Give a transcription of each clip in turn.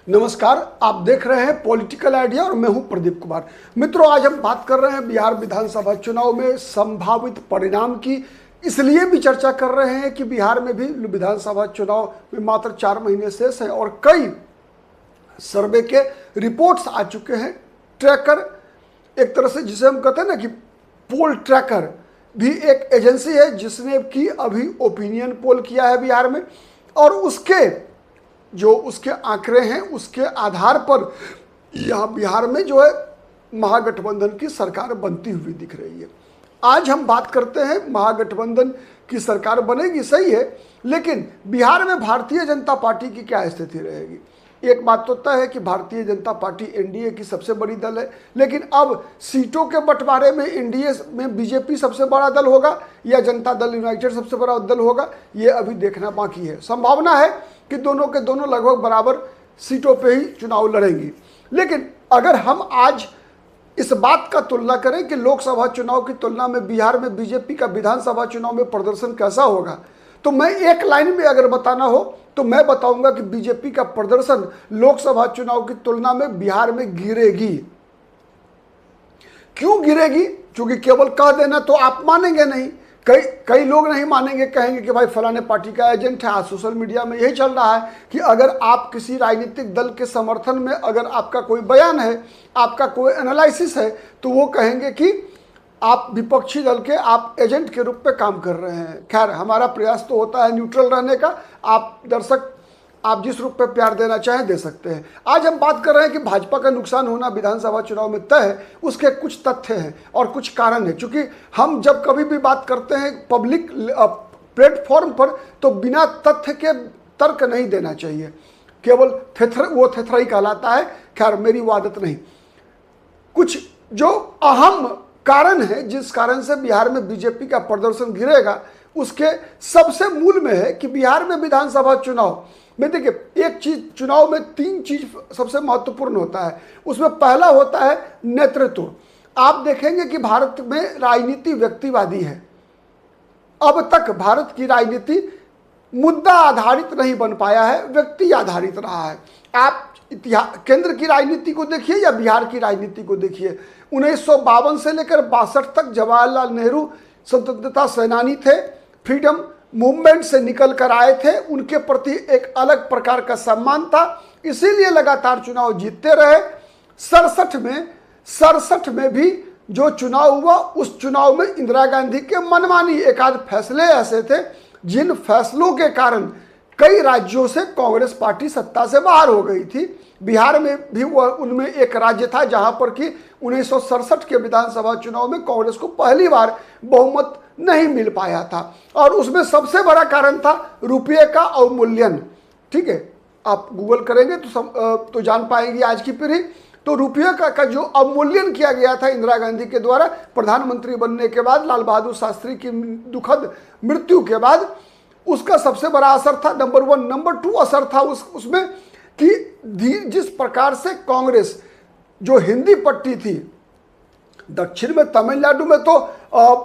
नमस्कार, आप देख रहे हैं पॉलिटिकल आइडिया और मैं हूं प्रदीप कुमार। मित्रों, आज हम बात कर रहे हैं बिहार विधानसभा चुनाव में संभावित परिणाम की। इसलिए भी चर्चा कर रहे हैं कि बिहार में भी विधानसभा चुनाव में मात्र 4 महीने शेष हैं और कई सर्वे के रिपोर्ट्स आ चुके हैं। ट्रैकर, एक तरह से जिसे हम कहते हैं ना कि पोल ट्रैकर भी एक एजेंसी है जिसने कि अभी ओपिनियन पोल किया है बिहार में, और उसके आंकड़े हैं उसके आधार पर यहाँ बिहार में जो है महागठबंधन की सरकार बनती हुई दिख रही है। आज हम बात करते हैं महागठबंधन की सरकार बनेगी, सही है, लेकिन बिहार में भारतीय जनता पार्टी की क्या स्थिति रहेगी। एक बात तो तय है कि भारतीय जनता पार्टी एनडीए की सबसे बड़ी दल है, लेकिन अब सीटों के बंटवारे में एनडीए में बीजेपी सबसे बड़ा दल होगा या जनता दल यूनाइटेड सबसे बड़ा दल होगा, ये अभी देखना बाकी है। संभावना है कि दोनों के दोनों लगभग बराबर सीटों पे ही चुनाव लड़ेंगी। लेकिन अगर हम आज इस बात का तुलना करें कि लोकसभा चुनाव की तुलना में बिहार में बीजेपी का विधानसभा चुनाव में प्रदर्शन कैसा होगा, तो मैं एक लाइन में अगर बताना हो तो मैं बताऊंगा कि बीजेपी का प्रदर्शन लोकसभा चुनाव की तुलना में बिहार में गिरेगी। क्यों गिरेगी? क्योंकि केवल कह देना तो आप मानेंगे नहीं, कई लोग नहीं मानेंगे, कहेंगे कि भाई फलाने पार्टी का एजेंट है। आज सोशल मीडिया में यही चल रहा है कि अगर आप किसी राजनीतिक दल के समर्थन में अगर आपका कोई बयान है, आपका कोई एनालिसिस है, तो वो कहेंगे कि आप विपक्षी दल के आप एजेंट के रूप में काम कर रहे हैं। खैर, हमारा प्रयास तो होता है न्यूट्रल रहने का। आप दर्शक, आप जिस रूप में प्यार देना चाहें दे सकते हैं। आज हम बात कर रहे हैं कि भाजपा का नुकसान होना विधानसभा चुनाव में तय है। उसके कुछ तथ्य हैं और कुछ कारण हैं, क्योंकि हम जब कभी भी बात करते हैं पब्लिक प्लेटफॉर्म पर तो बिना तथ्य के तर्क नहीं देना चाहिए, केवल वो थेथराई कहलाता है। खैर, मेरी वो आदत नहीं। कुछ जो अहम कारण है जिस कारण से बिहार में बीजेपी का प्रदर्शन गिरेगा, उसके सबसे मूल में है कि बिहार में विधानसभा चुनाव में देखिए, एक चीज, चुनाव में 3 चीज सबसे महत्वपूर्ण होता है। उसमें पहला होता है नेतृत्व। आप देखेंगे कि भारत में राजनीति व्यक्तिवादी है। अब तक भारत की राजनीति मुद्दा आधारित नहीं बन पाया है, व्यक्ति आधारित रहा है। आप केंद्र की राजनीति को देखिए या बिहार की राजनीति को देखिए। 1952 से लेकर 62 तक जवाहरलाल नेहरू स्वतंत्रता सेनानी थे, फ्रीडम मूवमेंट से निकल कर आए थे, उनके प्रति एक अलग प्रकार का सम्मान था, इसीलिए लगातार चुनाव जीतते रहे। 67 में भी जो चुनाव हुआ, उस चुनाव में इंदिरा गांधी के मनमानी एक आध फैसले ऐसे थे जिन फैसलों के कारण कई राज्यों से कांग्रेस पार्टी सत्ता से बाहर हो गई थी। बिहार में भी वह उनमें एक राज्य था जहां पर कि 1967 के विधानसभा चुनाव में कांग्रेस को पहली बार बहुमत नहीं मिल पाया था, और उसमें सबसे बड़ा कारण था रुपये का अवमूल्यन। ठीक है, आप गूगल करेंगे तो जान पाएंगे आज की पीढ़ी। तो रुपये का जो अवमूल्यन किया गया था इंदिरा गांधी के द्वारा प्रधानमंत्री बनने के बाद, लाल बहादुर शास्त्री की दुखद मृत्यु के बाद, उसका सबसे बड़ा असर था। नंबर 1। नंबर 2 असर था उसमें कि जिस प्रकार से कांग्रेस जो हिंदी पट्टी थी, दक्षिण में तमिलनाडु में तो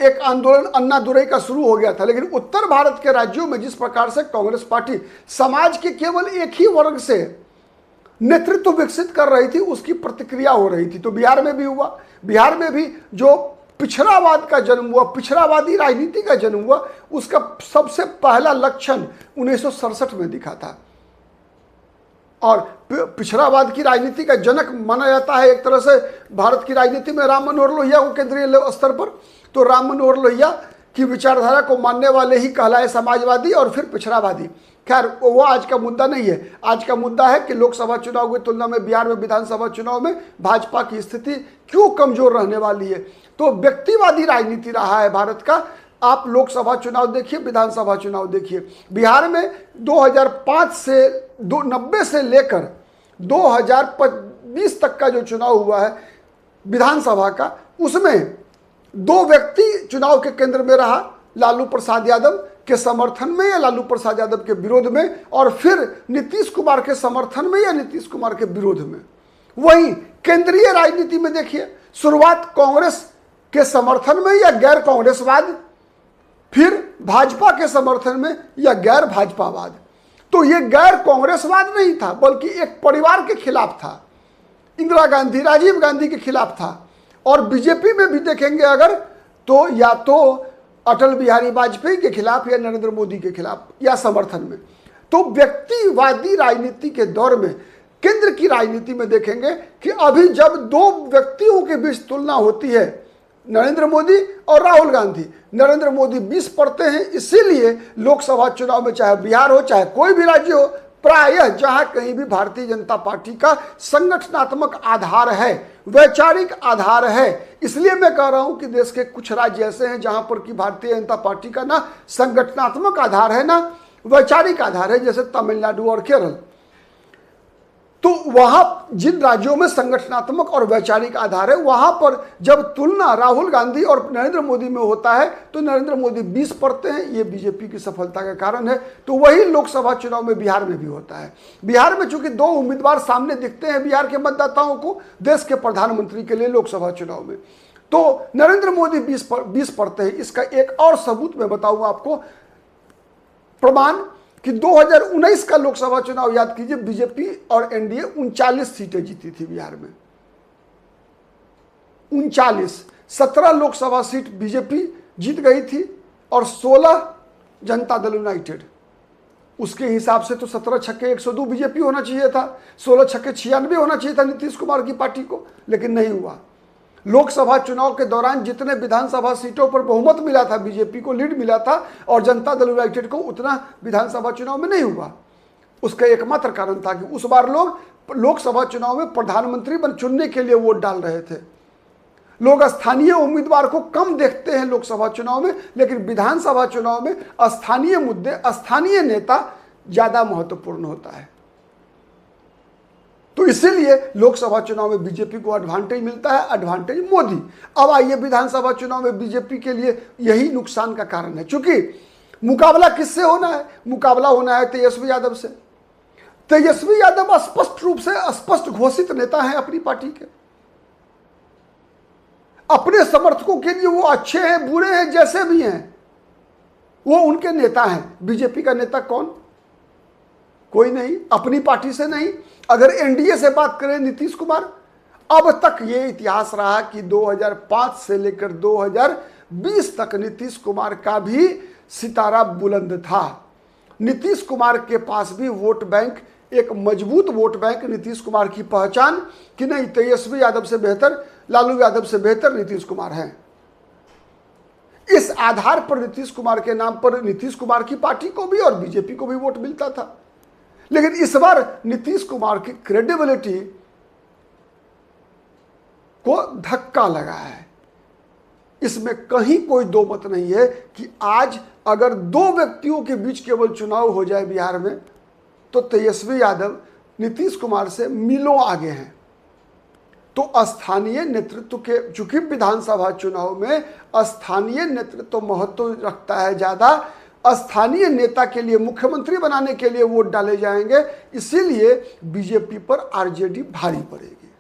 एक आंदोलन अन्ना दुरई का शुरू हो गया था, लेकिन उत्तर भारत के राज्यों में जिस प्रकार से कांग्रेस पार्टी समाज के केवल एक ही वर्ग से नेतृत्व विकसित कर रही थी, उसकी प्रतिक्रिया हो रही थी। तो बिहार में भी हुआ। बिहार में भी जो पिछड़ावाद का जन्म हुआ, पिछड़ावादी राजनीति का जन्म हुआ, उसका सबसे पहला लक्षण 1967 में दिखा था। और पिछड़ावाद की राजनीति का जनक माना जाता है एक तरह से भारत की राजनीति में राम मनोहर लोहिया को केंद्रीय स्तर पर। तो राम मनोहर लोहिया की विचारधारा को मानने वाले ही कहलाए समाजवादी और फिर पिछड़ावादी। खैर, वो आज का मुद्दा नहीं है। आज का मुद्दा है कि लोकसभा चुनाव की तुलना में बिहार में विधानसभा चुनाव में भाजपा की स्थिति क्यों कमजोर रहने वाली है। तो व्यक्तिवादी राजनीति रहा है भारत का। आप लोकसभा चुनाव देखिए, विधानसभा चुनाव देखिए। बिहार में 2005 से 90 से लेकर 2020 तक का जो चुनाव हुआ है विधानसभा का, उसमें 2 व्यक्ति चुनाव के केंद्र में रहा, लालू प्रसाद यादव के समर्थन में या लालू प्रसाद यादव के विरोध में, और फिर नीतीश कुमार के समर्थन में या नीतीश कुमार के विरोध में। वहीं केंद्रीय राजनीति में देखिए, शुरुआत कांग्रेस के समर्थन में या गैर कांग्रेसवाद, फिर भाजपा के समर्थन में या गैर भाजपावाद। तो ये गैर कांग्रेसवाद नहीं था, बल्कि एक परिवार के खिलाफ था, इंदिरा गांधी राजीव गांधी के खिलाफ था। और बीजेपी में भी देखेंगे अगर, तो या तो अटल बिहारी वाजपेयी के खिलाफ या नरेंद्र मोदी के खिलाफ या समर्थन में। तो व्यक्तिवादी राजनीति के दौर में, केंद्र की राजनीति में देखेंगे कि अभी जब दो व्यक्तियों के बीच तुलना होती है, नरेंद्र मोदी और राहुल गांधी, नरेंद्र मोदी 20 पड़ते हैं, इसीलिए लोकसभा चुनाव में चाहे बिहार हो चाहे कोई भी राज्य हो, प्रायः जहां कहीं भी भारतीय जनता पार्टी का संगठनात्मक आधार है, वैचारिक आधार है। इसलिए मैं कह रहा हूं कि देश के कुछ राज्य ऐसे हैं जहां पर कि भारतीय जनता पार्टी का ना संगठनात्मक आधार है ना वैचारिक आधार है, जैसे तमिलनाडु और केरल। तो वहां जिन राज्यों में संगठनात्मक और वैचारिक आधार है, वहां पर जब तुलना राहुल गांधी और नरेंद्र मोदी में होता है तो नरेंद्र मोदी 20 पड़ते हैं, ये बीजेपी की सफलता का कारण है। तो वही लोकसभा चुनाव में बिहार में भी होता है। बिहार में चूंकि दो उम्मीदवार सामने दिखते हैं बिहार के मतदाताओं को देश के प्रधानमंत्री के लिए लोकसभा चुनाव में, तो नरेंद्र मोदी 20 पड़ते हैं। इसका एक और सबूत मैं बताऊंगा आपको, प्रमाण कि 2019 का लोकसभा चुनाव याद कीजिए, बीजेपी और एनडीए 39 सीटें जीती थी बिहार में, 39। 17 लोकसभा सीट बीजेपी जीत गई थी और 16 जनता दल यूनाइटेड। उसके हिसाब से तो 17 छक्के 102 बीजेपी होना चाहिए था, 16 छक्के 96 होना चाहिए था नीतीश कुमार की पार्टी को, लेकिन नहीं हुआ। लोकसभा चुनाव के दौरान जितने विधानसभा सीटों पर बहुमत मिला था, बीजेपी को लीड मिला था और जनता दल यूनाइटेड को उतना विधानसभा चुनाव में नहीं हुआ। उसका एकमात्र कारण था कि उस बार लोग लोकसभा चुनाव में प्रधानमंत्री चुनने के लिए वोट डाल रहे थे। लोग स्थानीय उम्मीदवार को कम देखते हैं लोकसभा चुनाव में, लेकिन विधानसभा चुनाव में स्थानीय मुद्दे, स्थानीय नेता ज्यादा महत्वपूर्ण होता है। तो इसीलिए लोकसभा चुनाव में बीजेपी को एडवांटेज मिलता है, एडवांटेज मोदी। अब आइए विधानसभा चुनाव में बीजेपी के लिए यही नुकसान का कारण है, क्योंकि मुकाबला किससे होना है? मुकाबला होना है तेजस्वी यादव से। तेजस्वी यादव स्पष्ट रूप से स्पष्ट घोषित नेता हैं अपनी पार्टी के। अपने समर्थकों के लिए वो अच्छे हैं बुरे हैं जैसे भी हैं, वो उनके नेता हैं। बीजेपी का नेता कौन? कोई नहीं, अपनी पार्टी से नहीं। अगर एनडीए से बात करें, नीतीश कुमार। अब तक ये इतिहास रहा कि 2005 से लेकर 2020 तक नीतीश कुमार का भी सितारा बुलंद था। नीतीश कुमार के पास भी वोट बैंक, एक मजबूत वोट बैंक, नीतीश कुमार की पहचान कि नहीं तेजस्वी यादव से बेहतर, लालू यादव से बेहतर नीतीश कुमार हैं। इस आधार पर नीतीश कुमार के नाम पर नीतीश कुमार की पार्टी को भी और बीजेपी को भी वोट मिलता था। लेकिन इस बार नीतीश कुमार की क्रेडिबिलिटी को धक्का लगा है। इसमें कहीं कोई दो मत नहीं है कि आज अगर दो व्यक्तियों के बीच केवल चुनाव हो जाए बिहार में, तो तेजस्वी यादव नीतीश कुमार से मीलों आगे हैं। तो स्थानीय नेतृत्व के, चूंकि विधानसभा चुनाव में स्थानीय नेतृत्व महत्व रखता है ज्यादा, स्थानीय नेता के लिए, मुख्यमंत्री बनाने के लिए वोट डाले जाएंगे, इसीलिए बीजेपी पर आरजेडी भारी पड़ेगी।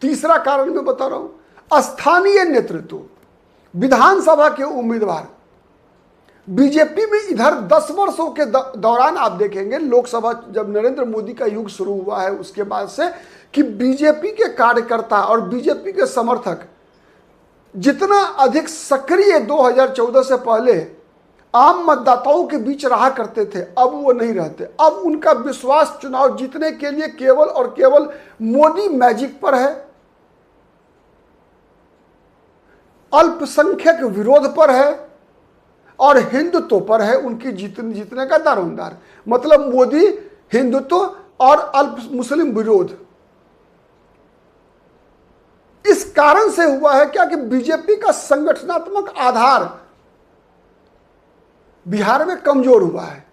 तीसरा कारण मैं बता रहा हूं, स्थानीय नेतृत्व, विधानसभा के उम्मीदवार बीजेपी में इधर 10 वर्षों के दौरान आप देखेंगे, लोकसभा जब नरेंद्र मोदी का युग शुरू हुआ है उसके बाद से, कि बीजेपी के कार्यकर्ता और बीजेपी के समर्थक जितना अधिक सक्रिय 2014 से पहले आम मतदाताओं के बीच रहा करते थे, अब वो नहीं रहते। अब उनका विश्वास चुनाव जीतने के लिए केवल और केवल मोदी मैजिक पर है, अल्पसंख्यक विरोध पर है और हिंदुत्व पर है उनकी जीतने का दारोमदार। मतलब मोदी, हिंदुत्व और अल्प मुस्लिम विरोध। इस कारण से हुआ है क्या कि बीजेपी का संगठनात्मक आधार बिहार में कमजोर हुआ है।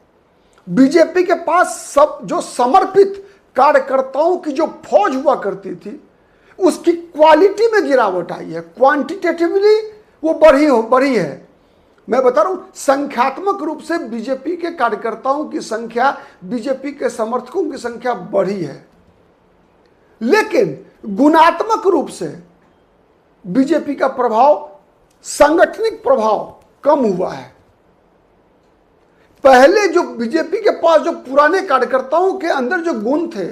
बीजेपी के पास सब जो समर्पित कार्यकर्ताओं की जो फौज हुआ करती थी, उसकी क्वालिटी में गिरावट आई है। क्वांटिटेटिवली वो बढ़ी है। मैं बता रहा हूं, संख्यात्मक रूप से बीजेपी के कार्यकर्ताओं की संख्या, बीजेपी के समर्थकों की संख्या बढ़ी है, लेकिन गुणात्मक रूप से बीजेपी का प्रभाव, सांगठनिक प्रभाव कम हुआ है। पहले जो बीजेपी के पास जो पुराने कार्यकर्ताओं के अंदर जो गुण थे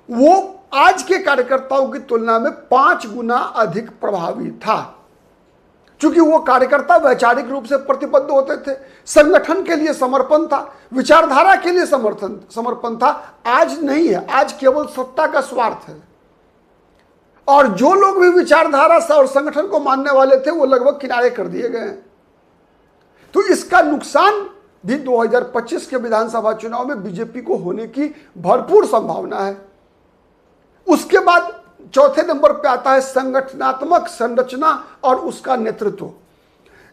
वो आज के कार्यकर्ताओं की तुलना में 5 गुना अधिक प्रभावी था, क्योंकि वो कार्यकर्ता वैचारिक रूप से प्रतिबद्ध होते थे, संगठन के लिए समर्पण था, विचारधारा के लिए समर्पण था। आज नहीं है, आज केवल सत्ता का स्वार्थ है। और जो लोग भी विचारधारा से और संगठन को मानने वाले थे वो लगभग किनारे कर दिए गए हैं। तो इसका नुकसान भी 2025 के विधानसभा चुनाव में बीजेपी को होने की भरपूर संभावना है। उसके बाद चौथे नंबर पे आता है संगठनात्मक संरचना और उसका नेतृत्व।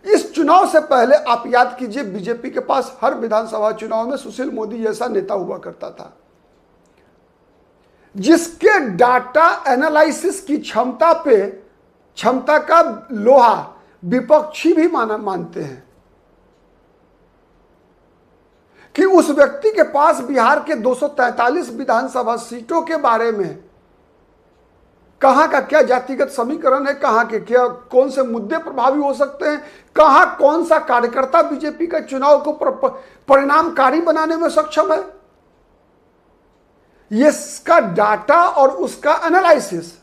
इस चुनाव से पहले आप याद कीजिए, बीजेपी के पास हर विधानसभा चुनाव में सुशील मोदी जैसा नेता हुआ करता था, जिसके डाटा एनालिसिस की क्षमता का लोहा विपक्षी भी मानते हैं कि उस व्यक्ति के पास बिहार के 243 विधानसभा सीटों के बारे में कहां का क्या जातिगत समीकरण है, कहां के क्या कौन से मुद्दे प्रभावी हो सकते हैं, कहां कौन सा कार्यकर्ता बीजेपी का चुनाव को परिणामकारी बनाने में सक्षम है, ये इसका डाटा और उसका एनालिसिस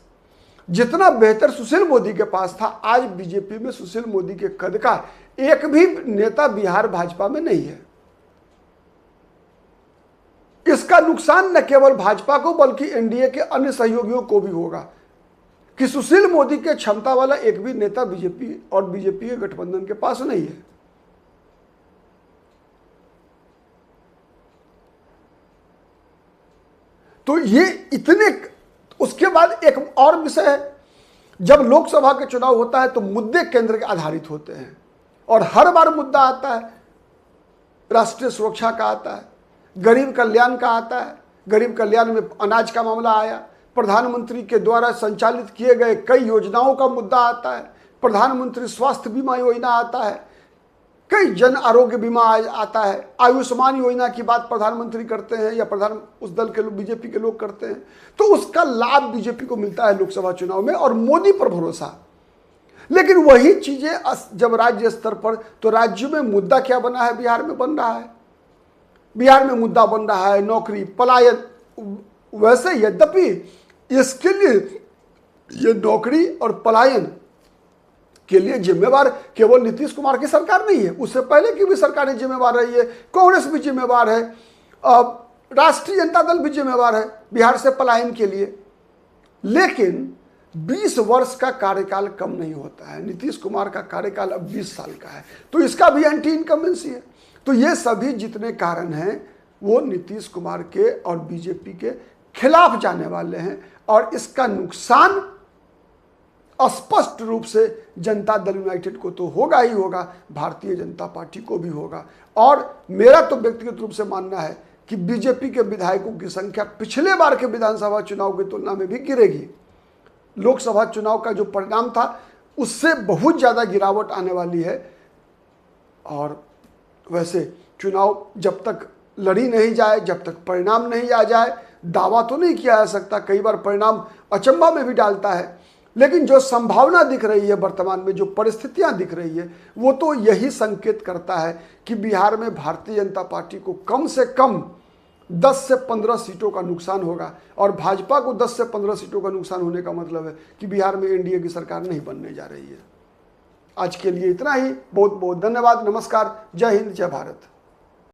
जितना बेहतर सुशील मोदी के पास था, आज बीजेपी में सुशील मोदी के कद का एक भी नेता बिहार भाजपा में नहीं है। इसका नुकसान न केवल भाजपा को बल्कि एनडीए के अन्य सहयोगियों को भी होगा कि सुशील मोदी के क्षमता वाला एक भी नेता बीजेपी और बीजेपी के गठबंधन के पास नहीं है। तो ये इतने, उसके बाद एक और विषय है, जब लोकसभा के चुनाव होता है तो मुद्दे केंद्र के आधारित होते हैं और हर बार मुद्दा आता है, राष्ट्रीय सुरक्षा का आता है, गरीब कल्याण का आता है। गरीब कल्याण में अनाज का मामला आया, प्रधानमंत्री के द्वारा संचालित किए गए कई योजनाओं का मुद्दा आता है, प्रधानमंत्री स्वास्थ्य बीमा योजना आता है, कई जन आरोग्य बीमा आता है, आयुष्मान योजना की बात प्रधानमंत्री करते हैं या उस दल के लोग, बीजेपी के लोग करते हैं, तो उसका लाभ बीजेपी को मिलता है लोकसभा चुनाव में और मोदी पर भरोसा। लेकिन वही चीजें जब राज्य स्तर पर, तो राज्य में मुद्दा क्या बना है, बिहार में बन रहा है। बिहार में मुद्दा बन रहा है नौकरी, पलायन। वैसे यद्यपि इसके लिए ये नौकरी और पलायन के लिए जिम्मेवार केवल नीतीश कुमार की सरकार नहीं है, उससे पहले की भी सरकारें जिम्मेवार रही है, कांग्रेस भी जिम्मेवार है, राष्ट्रीय जनता दल भी जिम्मेवार है बिहार से पलायन के लिए। लेकिन 20 वर्ष का कार्यकाल कम नहीं होता है, नीतीश कुमार का कार्यकाल अब 20 साल का है, तो इसका भी एंटी इनकम्बेंसी है। तो ये सभी जितने कारण हैं वो नीतीश कुमार के और बीजेपी के खिलाफ जाने वाले हैं और इसका नुकसान स्पष्ट रूप से जनता दल यूनाइटेड को तो होगा ही होगा, भारतीय जनता पार्टी को भी होगा। और मेरा तो व्यक्तिगत रूप से मानना है कि बीजेपी के विधायकों की संख्या पिछले बार के विधानसभा चुनाव की तुलना में भी गिरेगी। लोकसभा चुनाव का जो परिणाम था उससे बहुत ज़्यादा गिरावट आने वाली है। और वैसे चुनाव जब तक लड़ी नहीं जाए, जब तक परिणाम नहीं आ जाए, दावा तो नहीं किया जा सकता। कई बार परिणाम अचंभा में भी डालता है, लेकिन जो संभावना दिख रही है वर्तमान में, जो परिस्थितियां दिख रही है, वो तो यही संकेत करता है कि बिहार में भारतीय जनता पार्टी को कम से कम 10 से 15 सीटों का नुकसान होगा। और भाजपा को 10 से 15 सीटों का नुकसान होने का मतलब है कि बिहार में एनडीए की सरकार नहीं बनने जा रही है। आज के लिए इतना ही। बहुत बहुत धन्यवाद। नमस्कार। जय हिंद, जय भारत।